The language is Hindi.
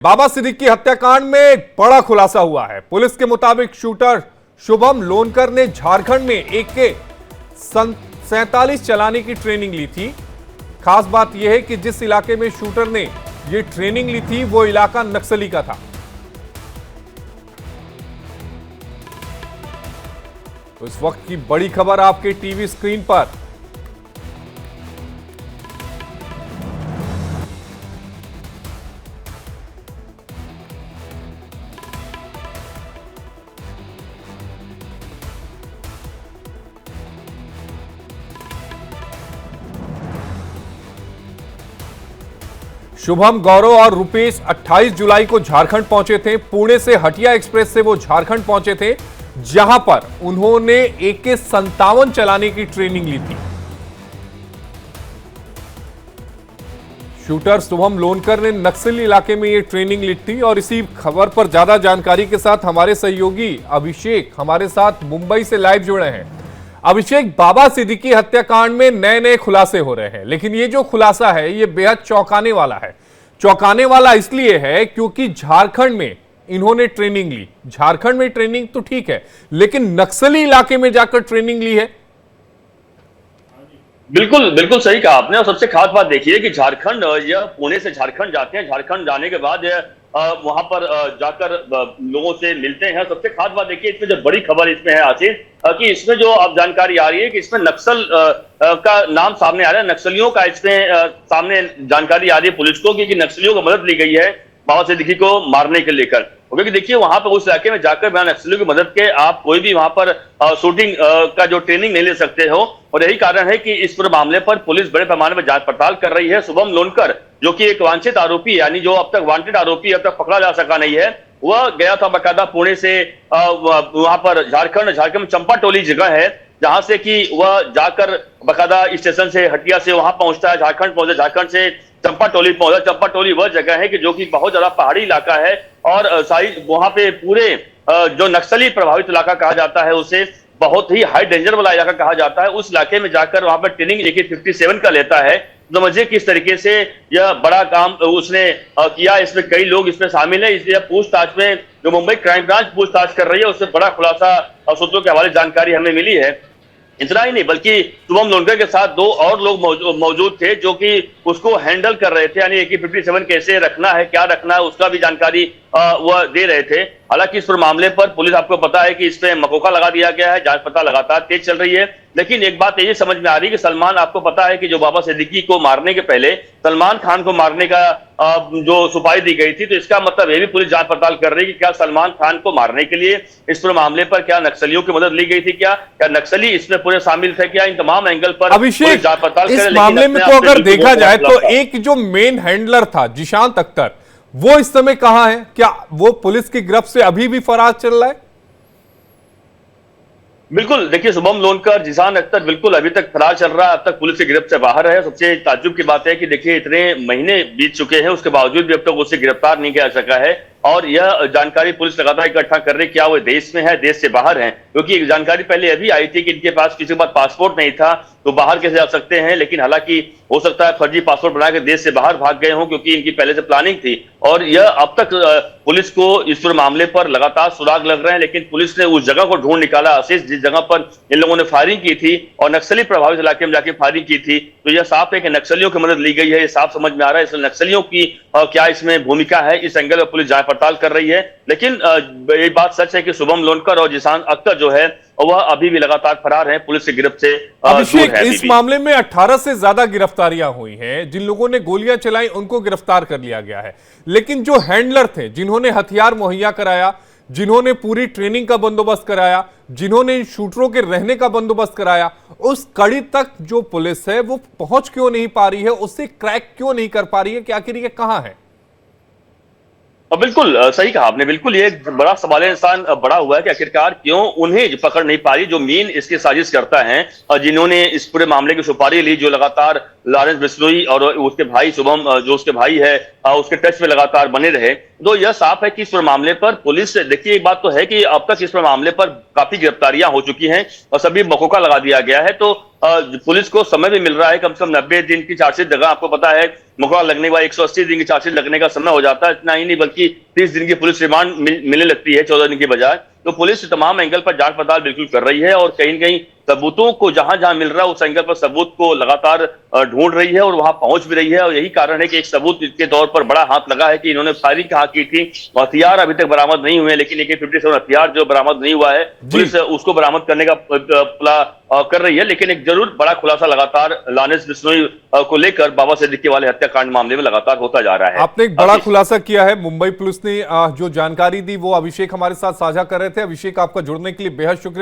बाबा सिद्दीकी हत्याकांड में एक बड़ा खुलासा हुआ है। पुलिस के मुताबिक शूटर शुभम लोनकर ने झारखंड में AK-47 चलाने की ट्रेनिंग ली थी। खास बात यह है कि जिस इलाके में शूटर ने यह ट्रेनिंग ली थी वो इलाका नक्सली का था। तो इस वक्त की बड़ी खबर आपके टीवी स्क्रीन पर। शुभम, गौरव और रुपेश 28 जुलाई को झारखंड पहुंचे थे। पुणे से हटिया एक्सप्रेस से वो झारखंड पहुंचे थे, जहां पर उन्होंने AK-57 चलाने की ट्रेनिंग ली थी। शूटर शुभम लोनकर ने नक्सली इलाके में ये ट्रेनिंग ली थी। और इसी खबर पर ज्यादा जानकारी के साथ हमारे सहयोगी अभिषेक हमारे साथ मुंबई से लाइव जुड़े हैं। अभिषेक, बाबा सिद्दीकी हत्याकांड में नए नए खुलासे हो रहे हैं, लेकिन ये जो खुलासा है ये बेहद चौंकाने वाला है। चौंकाने वाला इसलिए है क्योंकि झारखंड में इन्होंने ट्रेनिंग ली। झारखंड में ट्रेनिंग तो ठीक है, लेकिन नक्सली इलाके में जाकर ट्रेनिंग ली है। बिल्कुल बिल्कुल सही कहा आपने। और सबसे खास बात देखिए कि झारखंड, यह पुणे से झारखंड जाते हैं। झारखंड जाने के बाद वहां पर जाकर लोगों से मिलते हैं। सबसे खास बात देखिए, इसमें जो बड़ी खबर इसमें है आशीष, कि इसमें जो अब जानकारी आ रही है कि इसमें नक्सल का नाम सामने आ रहा है। नक्सलियों का इसमें सामने जानकारी आ रही है पुलिस को कि नक्सलियों को मदद ली गई है बाबा सिद्दीकी को मारने के लेकर। क्योंकि देखिए वहां पर उस इलाके में जाकर बिना नक्सलियों की मदद के आप कोई भी वहां पर शूटिंग का जो ट्रेनिंग नहीं ले सकते हो। और यही कारण है कि इस पूरे मामले पर पुलिस बड़े पैमाने पर जांच पड़ताल कर रही है। शुभम लोनकर, जो कि एक वांछित आरोपी, यानी जो अब तक वांटेड आरोपी अब तक पकड़ा जा सका नहीं है, वह गया था बकायदा पुणे से वहां पर झारखंड में चंपा टोली जगह है, जहां से कि वह जाकर बकायदा स्टेशन से हटिया से वहां पहुंचता है, झारखंड पहुंचा, झारखंड से चंपा टोली पहुंचा। चंपा टोली वह जगह है कि जो कि बहुत ज्यादा पहाड़ी इलाका है और वहां पे पूरे जो नक्सली प्रभावित इलाका कहा जाता है, उसे बहुत ही हाई डेंजर वाला इलाका कहा जाता है। उस इलाके में जाकर वहां पर ट्रेनिंग AK-57 का लेता है। समझिए किस तरीके से यह बड़ा काम उसने किया। इसमें कई लोग इसमें शामिल है। इसलिए पूछताछ में जो मुंबई क्राइम ब्रांच पूछताछ कर रही है, उससे बड़ा खुलासा सूत्रों के हवाले जानकारी हमें मिली है। इतना ही नहीं, बल्कि शुभम लोनकर के साथ दो और लोग मौजूद थे जो कि उसको हैंडल कर रहे थे, यानी AK-57 कैसे रखना है, क्या रखना है, उसका भी जानकारी वह दे रहे थे। हालांकि इस पर मामले पर पुलिस, आपको पता है कि इस पे मकोका लगा दिया गया है, जांच पड़ताल लगातार तेज चल रही है। लेकिन एक बात ये समझ में आ रही है कि सलमान, आपको पता है कि जो बाबा सिद्दीकी को मारने के पहले सलमान खान को मारने का जो सुपारी दी गई थी, तो इसका मतलब ये भी पुलिस जांच पड़ताल कर रही है कि क्या सलमान खान को मारने के लिए इस पूरे मामले पर क्या नक्सलियों की मदद ली गई थी, क्या नक्सली इसमें पूरे शामिल थे, क्या इन तमाम एंगल पर अभिषेक, जांच पड़ताल इस मामले में तो अगर देखा जाए तो एक जो मेन हैंडलर था जिशांत अख्तर, वो इस समय कहां है? क्या वो पुलिस की गिरफ्त से अभी भी फरार चल रहा है? बिल्कुल, देखिए शुभम लोनकर, जिशान अख्तर बिल्कुल अभी तक फरार चल रहा है, अब तक पुलिस की गिरफ्त से बाहर है। सबसे ताज्जुब की बात है कि देखिए इतने महीने बीत चुके हैं, उसके बावजूद भी अब तक उसे गिरफ्तार नहीं किया सका है। और यह जानकारी पुलिस लगातार इकट्ठा कर रही, क्या वो देश में है, देश से बाहर है। क्योंकि एक जानकारी पहले अभी आई थी कि इनके पास किसी के पास पासपोर्ट नहीं था, तो बाहर कैसे जा सकते हैं। लेकिन हालांकि हो सकता है फर्जी पासपोर्ट बनाकर देश से बाहर भाग गए हों, क्योंकि इनकी पहले से प्लानिंग थी। और यह अब तक पुलिस को इस पूरे मामले पर लगातार सुराग लग रहे हैं। लेकिन पुलिस ने उस जगह को ढूंढ निकाला आशीष, जिस जगह पर इन लोगों ने फायरिंग की थी और नक्सली प्रभावित इलाके में जाकर फायरिंग की थी। तो यह साफ है कि नक्सलियों की मदद ली गई है, ये साफ समझ में आ रहा है। इसलिए नक्सलियों की क्या इसमें भूमिका है, इस एंगल में पुलिस जांच पड़ताल कर रही है। लेकिन ये बात सच है कि शुभम लोनकर और जिशान अख्तर जो है वह अभी भी लगातार फरार हैं, पुलिस की गिरफ्त से अभिषेक, इस मामले में 18 से ज्यादा गिरफ्तारियां हुई हैं। जिन लोगों ने गोलियां चलाई उनको गिरफ्तार कर लिया गया है। लेकिन जो हैंडलर थे, जिन्होंने हथियार मुहैया कराया, जिन्होंने पूरी ट्रेनिंग का बंदोबस्त कराया, जिन्होंने इन शूटरों के रहने का बंदोबस्त कराया, उस कड़ी तक जो पुलिस है वो पहुंच क्यों नहीं पा रही है, उससे क्रैक क्यों नहीं कर पा रही है कि आखिर ये कहां है? बिल्कुल सही कहा आपने। बिल्कुल ये बड़ा सवाल इंसान बड़ा हुआ है कि आखिरकार क्यों उन्हें पकड़ नहीं पा रही, जो मेन इसकी साजिश करता है और जिन्होंने इस पूरे मामले की सुपारी ली, जो लगातार लॉरेंस बिश्नोई और उसके भाई शुभम, जो उसके भाई है, उसके टच में लगातार बने रहे। तो यह साफ है कि इस मामले पर पुलिस, देखिए एक बात तो है कि अब तक इस मामले पर काफी गिरफ्तारियां हो चुकी हैं और सभी मौका लगा दिया गया है। तो पुलिस को समय भी मिल रहा है, कम से कम 90 दिन की चार्जशीट जगह आपको पता है मुकदमा लगने के बाद 180 दिन की चार्जशीट लगने का समय हो जाता है। इतना ही नहीं बल्कि 30 दिन की पुलिस रिमांड मिलने लगती है 14 दिन की बजाय। तो पुलिस तमाम एंगल पर जांच पड़ताल बिल्कुल कर रही है और कहीं न कहीं सबूतों को जहां जहां मिल रहा है उस एंगल पर सबूत को लगातार ढूंढ रही है और वहां पहुंच भी रही है। और यही कारण है कि एक सबूत के तौर पर बड़ा हाथ लगा है कि इन्होंने फायरिंग कहा की थी। हथियार अभी तक बरामद नहीं हुए, लेकिन AK-47 हथियार जो बरामद नहीं हुआ है पुलिस उसको बरामद करने का कर रही है। लेकिन एक जरूर बड़ा खुलासा लगातार लानेस बिश्नोई को लेकर बाबा सिद्दीकी वाले हत्याकांड मामले में लगातार होता जा रहा है। आपने एक बड़ा खुलासा किया है। मुंबई पुलिस ने जो जानकारी दी वो अभिषेक हमारे साथ साझा कर रहे थे। अभिषेक, आपका जुड़ने के लिए बेहद शुक्रिया।